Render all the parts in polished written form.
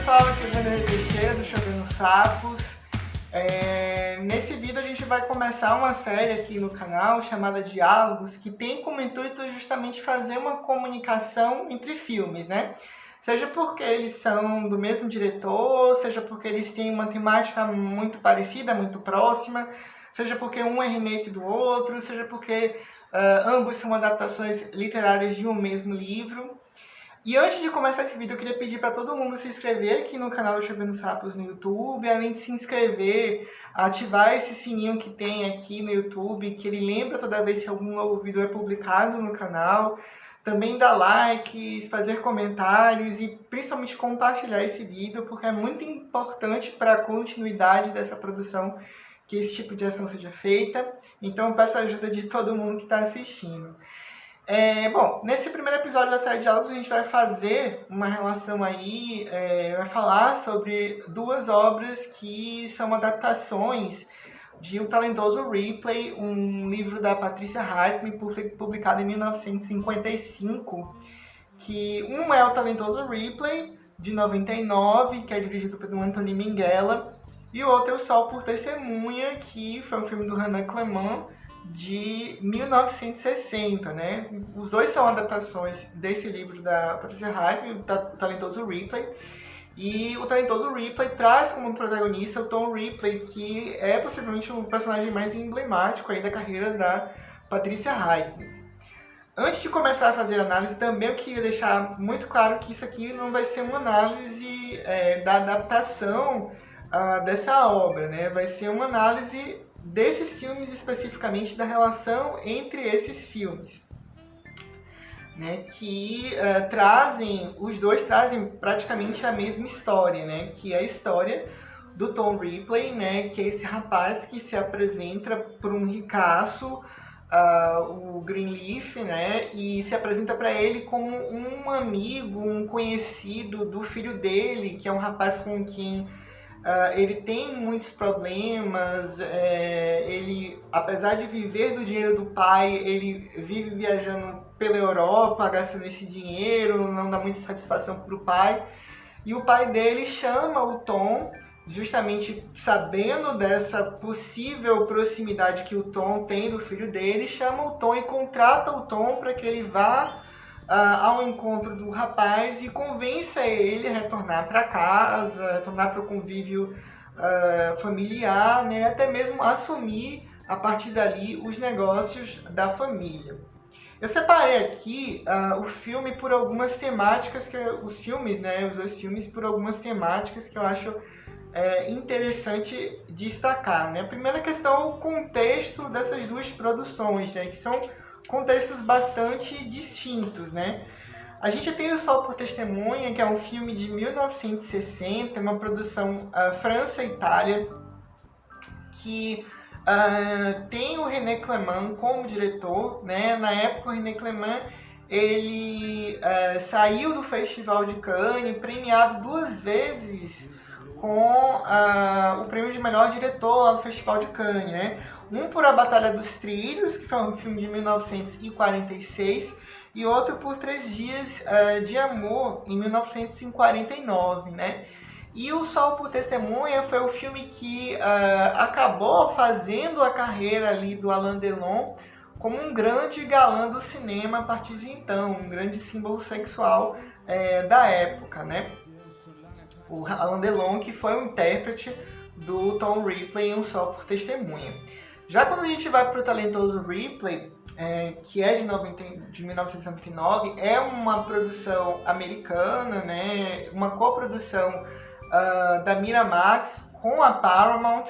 pessoal, aqui é o Vanderlei Teixeira do Chovendo Sapos. Nesse vídeo a gente vai começar uma série aqui no canal chamada Diálogos, que tem como intuito justamente fazer uma comunicação entre filmes, né? Seja porque eles são do mesmo diretor, seja porque eles têm uma temática muito parecida, muito próxima, seja porque um é remake do outro, seja porque ambos são adaptações literárias de um mesmo livro. E antes de começar esse vídeo, eu queria pedir para todo mundo se inscrever aqui no canal do Chovendo Sapos no YouTube, além de se inscrever, ativar esse sininho que tem aqui no YouTube, que ele lembra toda vez que algum novo vídeo é publicado no canal. Também dar likes, fazer comentários e principalmente compartilhar esse vídeo, porque é muito importante para a continuidade dessa produção que esse tipo de ação seja feita. Então eu peço a ajuda de todo mundo que está assistindo. Bom, nesse primeiro episódio da série de Diálogos a gente vai fazer uma relação aí, vai falar sobre duas obras que são adaptações de O Talentoso Ripley, um livro da Patricia Highsmith, publicado em 1955, que um é O Talentoso Ripley, de 99, que é dirigido pelo Anthony Minghella, e o outro é O Sol por Testemunha, que foi um filme do René Clément, de 1960, né? Os dois são adaptações desse livro da Patricia Highsmith, O Talentoso Ripley. E o Talentoso Ripley traz como protagonista o Tom Ripley, que é possivelmente o personagem mais emblemático aí da carreira da Patricia Highsmith. Antes de começar a fazer a análise, também eu queria deixar muito claro que isso aqui não vai ser uma análise da adaptação dessa obra, né? Vai ser uma análise desses filmes, especificamente da relação entre esses filmes, né, que os dois trazem praticamente a mesma história, né, que é a história do Tom Ripley, né, que é esse rapaz que se apresenta por um ricaço, o Greenleaf, né, e se apresenta para ele como um amigo, um conhecido do filho dele, que é um rapaz com quem ele tem muitos problemas, ele, apesar de viver do dinheiro do pai, ele vive viajando pela Europa, gastando esse dinheiro, não dá muita satisfação para o pai. E o pai dele chama o Tom, justamente sabendo dessa possível proximidade que o Tom tem do filho dele, chama o Tom e contrata o Tom para que ele vá ao encontro do rapaz e convença ele a retornar para casa, retornar para o convívio familiar, né? Até mesmo assumir a partir dali os negócios da família. Eu separei aqui o filme por algumas temáticas, os dois filmes por algumas temáticas que eu acho interessante destacar, né? A primeira questão é o contexto dessas duas produções, né? Que são contextos bastante distintos, né? A gente tem O Sol por Testemunha, que é um filme de 1960, uma produção França-Itália, que tem o René Clément como diretor, né? Na época o René Clément ele saiu do Festival de Cannes, premiado 2 vezes com o prêmio de melhor diretor lá do Festival de Cannes, né? Um por A Batalha dos Trilhos, que foi um filme de 1946, e outro por 3 Dias de Amor, em 1949, né? E O Sol por Testemunha foi o filme que acabou fazendo a carreira ali do Alain Delon como um grande galã do cinema a partir de então, um grande símbolo sexual da época, né? O Alain Delon, que foi o intérprete do Tom Ripley em Um Sol por Testemunha. Já quando a gente vai para o Talentoso Ripley, que é de 1999, é uma produção americana, né? Uma coprodução da Miramax com a Paramount,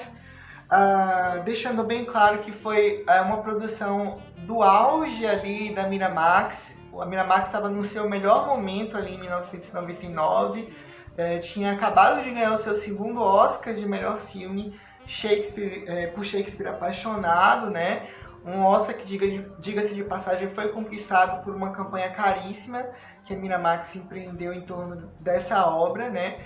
deixando bem claro que foi uma produção do auge ali da Miramax. A Miramax estava no seu melhor momento ali em 1999, tinha acabado de ganhar o seu segundo Oscar de melhor filme, por Shakespeare Apaixonado, né? Um Oscar que, diga-se de passagem, foi conquistado por uma campanha caríssima que a Miramax empreendeu em torno dessa obra, né?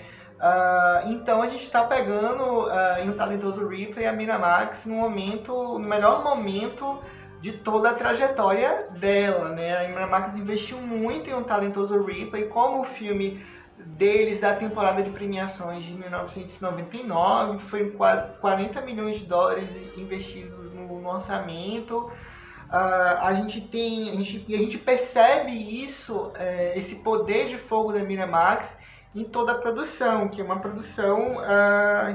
Então a gente está pegando em O Talentoso Ripley a Miramax no melhor momento de toda a trajetória dela, né? A Miramax investiu muito em Um Talentoso Ripley, como o filme deles da temporada de premiações de 1999, foi 40 milhões de dólares investidos no orçamento. A gente percebe isso, esse poder de fogo da Miramax em toda a produção, que é uma produção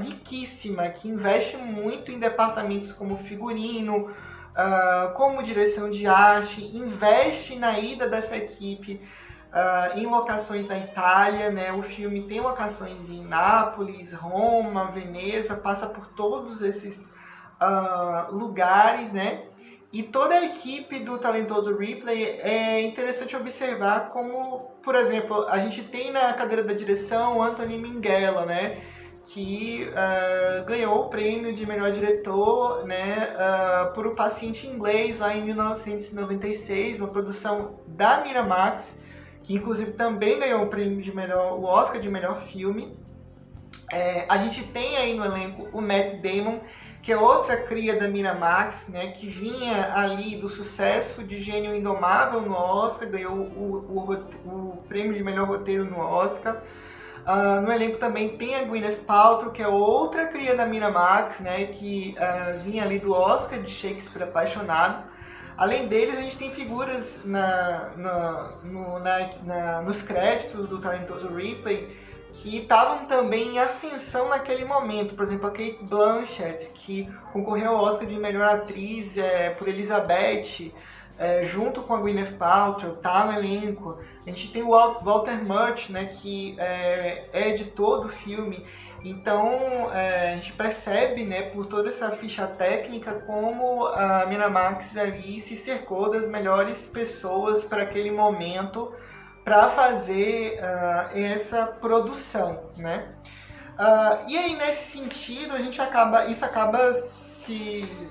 riquíssima, que investe muito em departamentos como figurino, como direção de arte, investe na ida dessa equipe em locações da Itália, né? O filme tem locações em Nápoles, Roma, Veneza, passa por todos esses lugares, né? E toda a equipe do talentoso Ripley é interessante observar como, por exemplo, a gente tem na cadeira da direção Anthony Minghella, né? Que ganhou o prêmio de melhor diretor, né, por O Paciente Inglês, lá em 1996, uma produção da Miramax, que inclusive também ganhou o prêmio de o Oscar de melhor filme. A gente tem aí no elenco o Matt Damon, que é outra cria da Miramax, né, que vinha ali do sucesso de Gênio Indomável no Oscar, ganhou o prêmio de melhor roteiro no Oscar. No elenco também tem a Gwyneth Paltrow, que é outra cria da Miramax, né, que vinha ali do Oscar de Shakespeare Apaixonado. Além deles, a gente tem figuras nos créditos do talentoso Ripley que estavam também em ascensão naquele momento. Por exemplo, a Cate Blanchett, que concorreu ao Oscar de melhor atriz por Elizabeth, junto com a Gwyneth Paltrow, tá no elenco. A gente tem o Walter Murch, né, que é editor do filme. Então, a gente percebe, né, por toda essa ficha técnica, como a Miramax ali se cercou das melhores pessoas para aquele momento, para fazer essa produção, né? E aí, nesse sentido, isso acaba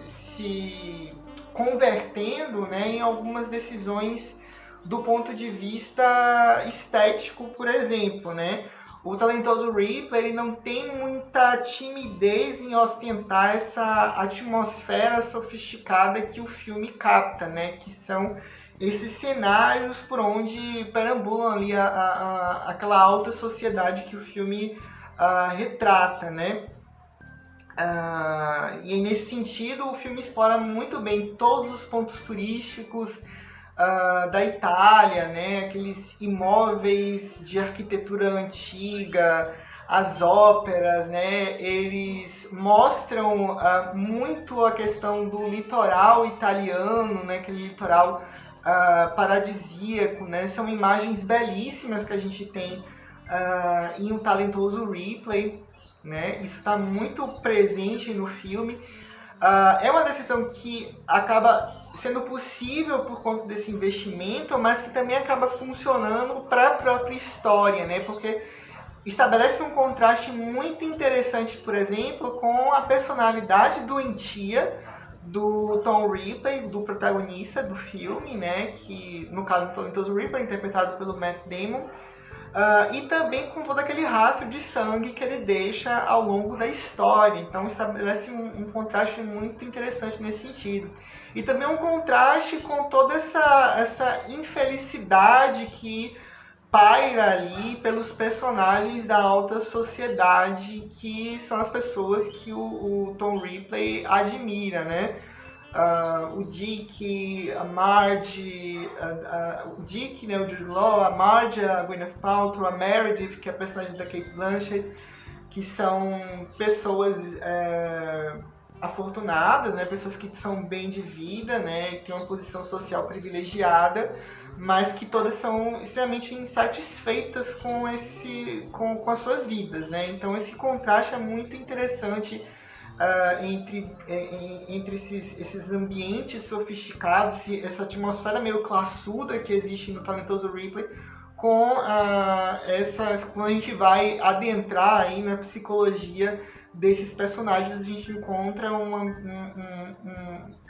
se convertendo, né, em algumas decisões do ponto de vista estético, por exemplo, né? O talentoso Ripley, ele não tem muita timidez em ostentar essa atmosfera sofisticada que o filme capta, né? Que são esses cenários por onde perambulam ali aquela alta sociedade que o filme retrata, né? E nesse sentido, o filme explora muito bem todos os pontos turísticos da Itália, né? Aqueles imóveis de arquitetura antiga, as óperas, né? Eles mostram muito a questão do litoral italiano, né? Aquele litoral paradisíaco, né? São imagens belíssimas que a gente tem em Um Talentoso Ripley, né? Isso está muito presente no filme. É uma decisão que acaba sendo possível por conta desse investimento, mas que também acaba funcionando para a própria história, né? Porque estabelece um contraste muito interessante, por exemplo, com a personalidade doentia do Tom Ripley, do protagonista do filme, né? Que no caso do Talentoso Ripley, interpretado pelo Matt Damon. E também com todo aquele rastro de sangue que ele deixa ao longo da história. Então estabelece um contraste muito interessante nesse sentido. E também um contraste com toda essa infelicidade que paira ali pelos personagens da alta sociedade, que são as pessoas que o Tom Ripley admira, né? O Dick, a Marge, o Dick, né, o Jude Law, a Marge, a Gwyneth Paltrow, a Meredith, que é a personagem da Cate Blanchett, que são pessoas afortunadas, né, pessoas que são bem de vida, né, que têm uma posição social privilegiada, mas que todas são extremamente insatisfeitas com as suas vidas, né? Então esse contraste é muito interessante entre esses ambientes sofisticados, essa atmosfera meio classuda que existe no Talentoso Ripley, com quando a gente vai adentrar aí na psicologia desses personagens, a gente encontra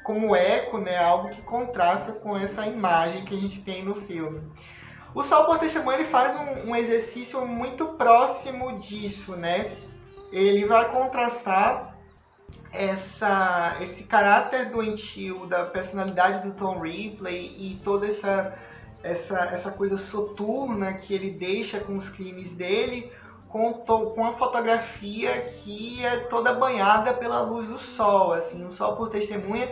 como eco, né, algo que contrasta com essa imagem que a gente tem no filme. O Saul Porter-Chamon, ele faz um exercício muito próximo disso, né? Ele vai contrastar esse caráter doentio da personalidade do Tom Ripley e toda essa coisa soturna que ele deixa com os crimes dele, com a fotografia que é toda banhada pela luz do sol, assim, o sol por testemunha.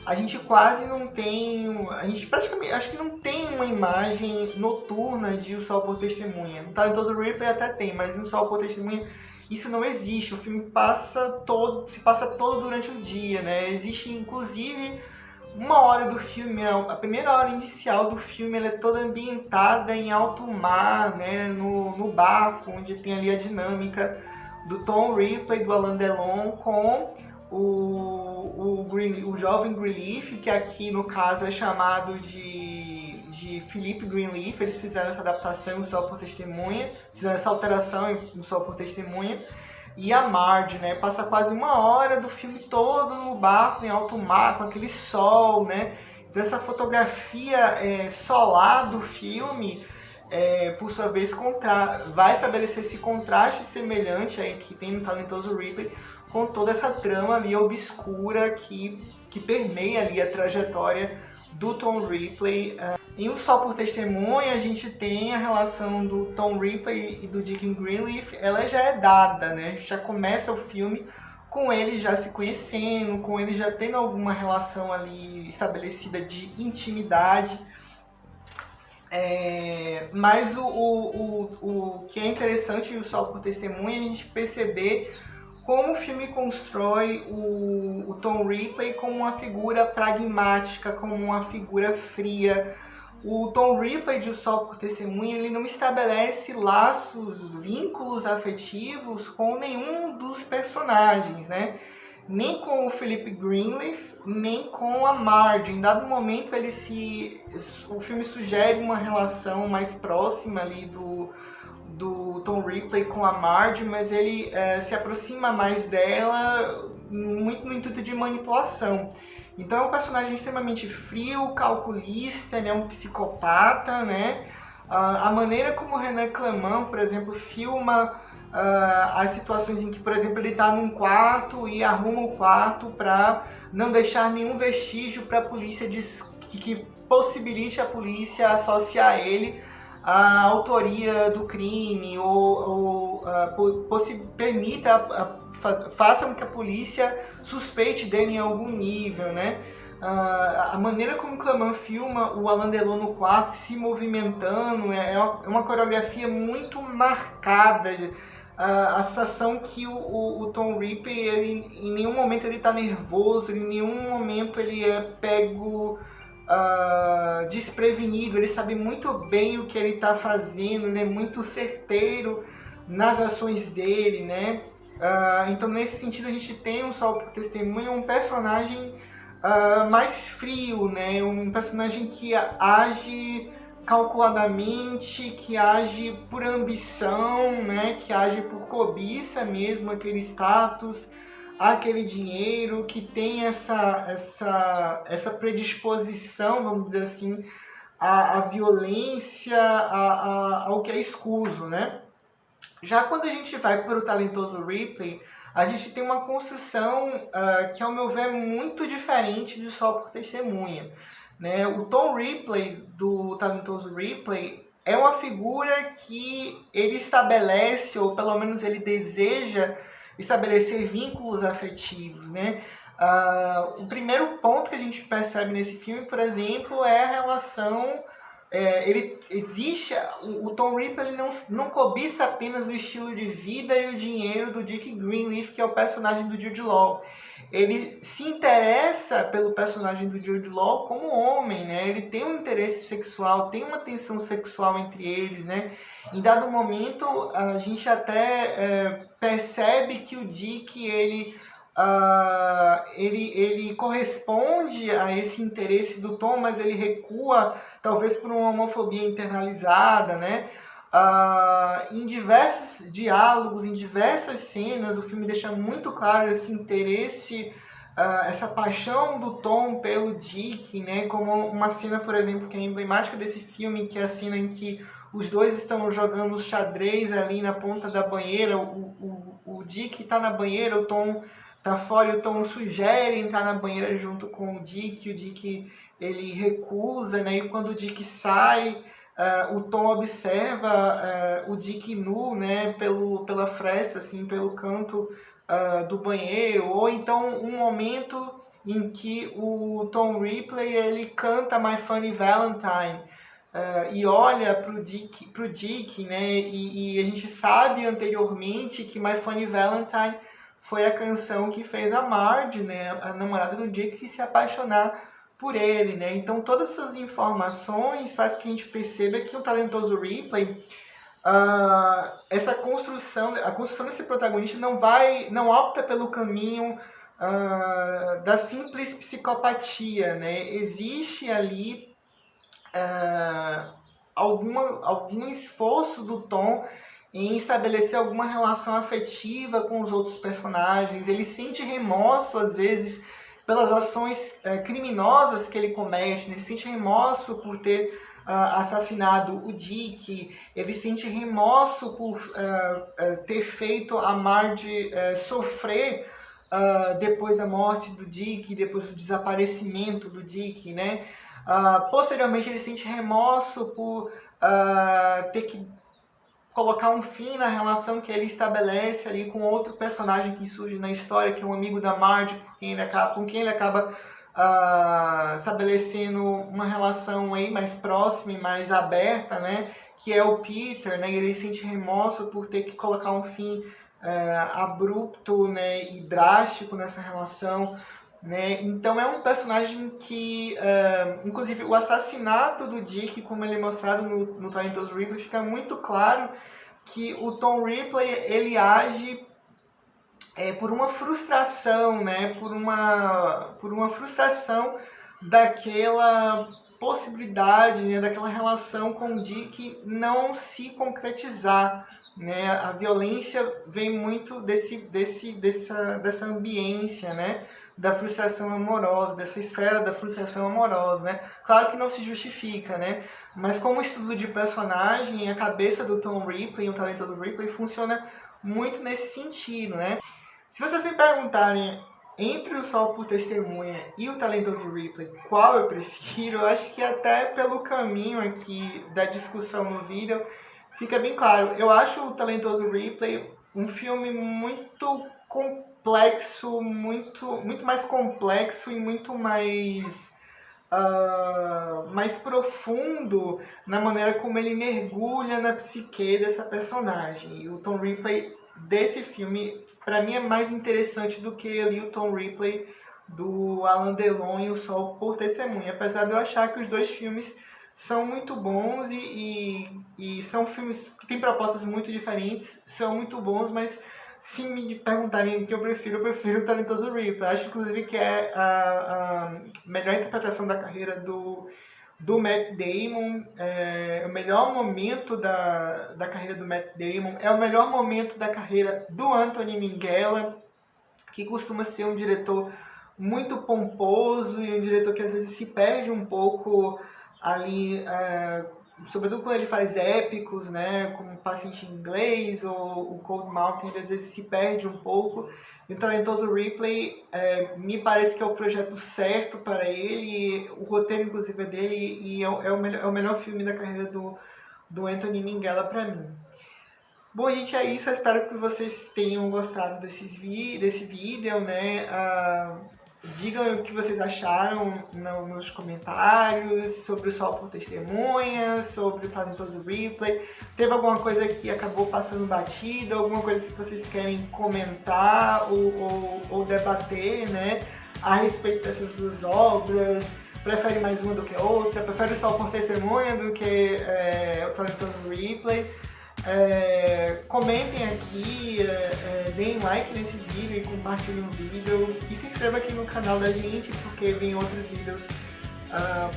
A gente quase não tem, a gente praticamente, acho que não tem uma imagem noturna de O Sol por Testemunha. No Talentoso Ripley até tem, mas no Sol por Testemunha isso não existe. O filme se passa todo durante o dia, né? Existe inclusive uma hora do filme, a primeira hora inicial do filme, ela é toda ambientada em alto mar, né? No barco, onde tem ali a dinâmica do Tom Ripley, do Alain Delon com o jovem Greenleaf, que aqui no caso é chamado de Philip Greenleaf. Eles fizeram essa adaptação no Sol por Testemunha, fizeram essa alteração no Sol por Testemunha. E a Marge, né, passa quase uma hora do filme todo no barco, em alto mar, com aquele sol, né. Então essa fotografia solar do filme, por sua vez, vai estabelecer esse contraste semelhante aí que tem no Talentoso Ripley, com toda essa trama ali obscura que permeia ali a trajetória do Tom Ripley. Em O Sol por Testemunha, a gente tem a relação do Tom Ripley e do Dick Greenleaf, ela já é dada, né? A gente já começa o filme com ele já se conhecendo, com ele já tendo alguma relação ali estabelecida de intimidade. Mas o que é interessante em O Sol por Testemunha é a gente perceber como o filme constrói o Tom Ripley como uma figura pragmática, como uma figura fria. O Tom Ripley de O Sol por Testemunha, ele não estabelece laços, vínculos afetivos com nenhum dos personagens, né? Nem com o Philip Greenleaf, nem com a Marge. Em dado momento, o filme sugere uma relação mais próxima ali do Tom Ripley com a Marge, mas ele se aproxima mais dela muito no intuito de manipulação. Então é um personagem extremamente frio, calculista, ele é um psicopata, né? A maneira como o René Clément, por exemplo, filma as situações em que, por exemplo, ele está num quarto e arruma o quarto para não deixar nenhum vestígio para a polícia que possibilite a polícia associar ele à autoria do crime ou faça com que a polícia suspeite dele em algum nível, né? A maneira como o Clément filma o Alain Delon no quarto se movimentando é uma coreografia muito marcada. A sensação que o Tom Ripley, em nenhum momento ele está nervoso, em nenhum momento ele é pego desprevenido, ele sabe muito bem o que ele está fazendo, ele é muito certeiro nas ações dele, né? Então nesse sentido a gente tem um Sol por Testemunha, um personagem mais frio, né? Um personagem que age calculadamente, que age por ambição, né? Que age por cobiça mesmo, aquele status, aquele dinheiro, que tem essa predisposição, vamos dizer assim, à violência, ao que é escuso, né? Já quando a gente vai para o Talentoso Ripley, a gente tem uma construção que, ao meu ver, é muito diferente do Sol por Testemunha, né? O Tom Ripley, do Talentoso Ripley, é uma figura que ele estabelece, ou pelo menos ele deseja estabelecer vínculos afetivos, né? O primeiro ponto que a gente percebe nesse filme, por exemplo, é a relação... o Tom Ripley ele não cobiça apenas o estilo de vida e o dinheiro do Dick Greenleaf, que é o personagem do Jude Law. Ele se interessa pelo personagem do Jude Law como homem, né? Ele tem um interesse sexual, tem uma tensão sexual entre eles, né? Em dado momento, a gente até percebe que o Dick, ele corresponde a esse interesse do Tom, mas ele recua, talvez por uma homofobia internalizada, né? Em diversos diálogos, em diversas cenas, o filme deixa muito claro esse interesse, essa paixão do Tom pelo Dick, né? Como uma cena, por exemplo, que é emblemática desse filme, que é a cena em que os dois estão jogando xadrez ali na ponta da banheira, o Dick está na banheira, o Tom tá fora e o Tom sugere entrar na banheira junto com o Dick ele recusa, né? E quando o Dick sai, o Tom observa o Dick nu, né? Pela fresta, assim, pelo canto do banheiro, ou então um momento em que o Tom Ripley ele canta My Funny Valentine e olha pro Dick, né? E a gente sabe anteriormente que My Funny Valentine foi a canção que fez a Marge, né, a namorada do Dick, se apaixonar por ele, né? Então todas essas informações faz que a gente perceba que o talentoso Ripley, essa construção, a construção desse protagonista não opta pelo caminho da simples psicopatia, né? Existe ali algum esforço do Tom em estabelecer alguma relação afetiva com os outros personagens. Ele sente remorso, às vezes, pelas ações criminosas que ele comete. Ele sente remorso por ter assassinado o Dick. Ele sente remorso por ter feito a Marge sofrer depois da morte do Dick, depois do desaparecimento do Dick, né? Posteriormente, ele sente remorso por ter que colocar um fim na relação que ele estabelece ali com outro personagem que surge na história, que é um amigo da Marge, com quem ele acaba estabelecendo uma relação aí mais próxima e mais aberta, né? Que é o Peter, né? Ele sente remorso por ter que colocar um fim abrupto, né? E drástico nessa relação, né? Então é um personagem que, inclusive o assassinato do Dick, como ele é mostrado no Talentoso Ripley, fica muito claro que o Tom Ripley ele age por uma frustração, né? Por uma frustração daquela possibilidade, né? Daquela relação com o Dick não se concretizar, né? A violência vem muito dessa ambiência, né? Da frustração amorosa, dessa esfera da frustração amorosa, né? Claro que não se justifica, né? Mas como estudo de personagem, a cabeça do Tom Ripley, o talento do Ripley, funciona muito nesse sentido, né? Se vocês me perguntarem entre o Sol por Testemunha e o talentoso Ripley, qual eu prefiro, eu acho que até pelo caminho aqui da discussão no vídeo, fica bem claro. Eu acho o talentoso Ripley um filme muito complexo, muito mais complexo e muito mais profundo na maneira como ele mergulha na psique dessa personagem. E o Tom Ripley desse filme, para mim, é mais interessante do que ali o Tom Ripley do Alain Delon e O Sol por Testemunha. Apesar de eu achar que os dois filmes são muito bons e são filmes que têm propostas muito diferentes, são muito bons, mas se me perguntarem o que eu prefiro o Talentoso Ripley. Acho, inclusive, que é a melhor interpretação da carreira do Matt Damon, é o melhor momento da carreira do Matt Damon, é o melhor momento da carreira do Anthony Minghella, que costuma ser um diretor muito pomposo e um diretor que às vezes se perde um pouco ali, sobretudo quando ele faz épicos, né, como Paciente Inglês ou o Cold Mountain, ele às vezes se perde um pouco. E o Talentoso Ripley me parece que é o projeto certo para ele, o roteiro inclusive é dele, e é o melhor filme da carreira do Anthony Minghella para mim. Bom, gente, é isso. Eu espero que vocês tenham gostado desse vídeo, né? Digam o que vocês acharam nos comentários sobre o Sol por Testemunha, sobre o Talentoso Ripley. Teve alguma coisa que acabou passando batida, alguma coisa que vocês querem comentar ou debater, né, a respeito dessas duas obras? Prefere mais uma do que a outra? Prefere o Sol por Testemunha do que o Talentoso Ripley? Comentem aqui, deem like nesse vídeo e compartilhem o vídeo e se inscreva aqui no canal da gente, porque vem outros vídeos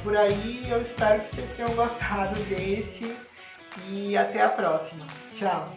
por aí. Eu espero que vocês tenham gostado desse e até a próxima. Tchau!